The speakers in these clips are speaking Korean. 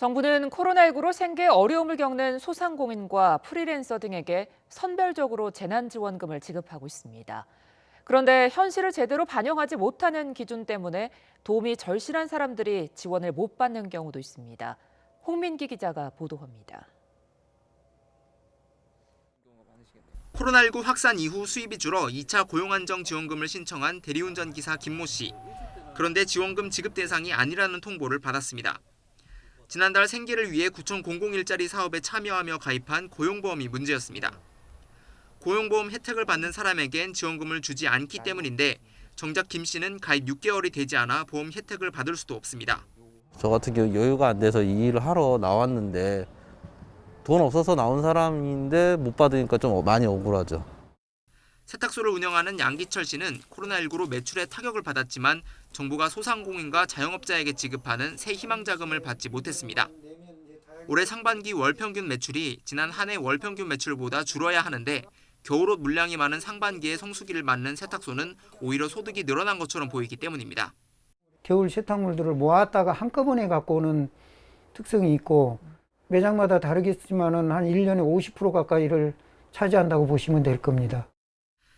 정부는 코로나19로 생계 어려움을 겪는 소상공인과 프리랜서 등에게 선별적으로 재난지원금을 지급하고 있습니다. 그런데 현실을 제대로 반영하지 못하는 기준 때문에 도움이 절실한 사람들이 지원을 못 받는 경우도 있습니다. 홍민기 기자가 보도합니다. 코로나19 확산 이후 수입이 줄어 2차 고용안정지원금을 신청한 대리운전 기사 김모 씨. 그런데 지원금 지급 대상이 아니라는 통보를 받았습니다. 지난달 생계를 위해 구청 공공일자리 사업에 참여하며 가입한 고용보험이 문제였습니다. 고용보험 혜택을 받는 사람에겐 지원금을 주지 않기 때문인데 정작 김 씨는 가입 6개월이 되지 않아 보험 혜택을 받을 수도 없습니다. 저 같은 경우 여유가 안 돼서 이 일을 하러 나왔는데 돈 없어서 나온 사람인데 못 받으니까 좀 많이 억울하죠. 세탁소를 운영하는 양기철 씨는 코로나19로 매출에 타격을 받았지만 정부가 소상공인과 자영업자에게 지급하는 새 희망자금을 받지 못했습니다. 올해 상반기 월평균 매출이 지난 한 해 월평균 매출보다 줄어야 하는데 겨울옷 물량이 많은 상반기에 성수기를 맞는 세탁소는 오히려 소득이 늘어난 것처럼 보이기 때문입니다. 겨울 세탁물들을 모았다가 한꺼번에 갖고 오는 특성이 있고 매장마다 다르겠지만은 한 1년에 50% 가까이를 차지한다고 보시면 될 겁니다.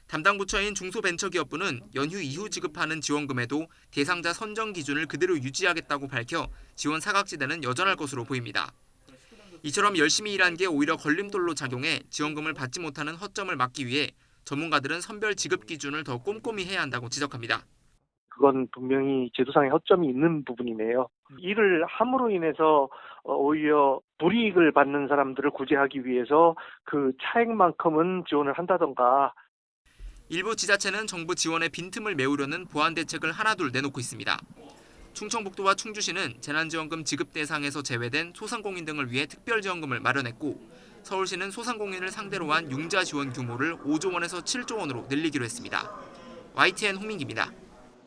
담당 부처인 중소벤처기업부는 연휴 이후 지급하는 지원금에도 대상자 선정 기준을 그대로 유지하겠다고 밝혀 지원 사각지대는 여전할 것으로 보입니다. 이처럼 열심히 일한 게 오히려 걸림돌로 작용해 지원금을 받지 못하는 허점을 막기 위해 전문가들은 선별 지급 기준을 더 꼼꼼히 해야 한다고 지적합니다. 그건 분명히 제도상의 허점이 있는 부분이네요. 일을 함으로 인해서 오히려 불이익을 받는 사람들을 구제하기 위해서 그 차액만큼은 지원을 한다던가. 일부 지자체는 정부 지원의 빈틈을 메우려는 보완 대책을 하나둘 내놓고 있습니다. 충청북도와 충주시는 재난지원금 지급 대상에서 제외된 소상공인 등을 위해 특별지원금을 마련했고 서울시는 소상공인을 상대로 한 융자 지원 규모를 5조 원에서 7조 원으로 늘리기로 했습니다. YTN 홍민기입니다.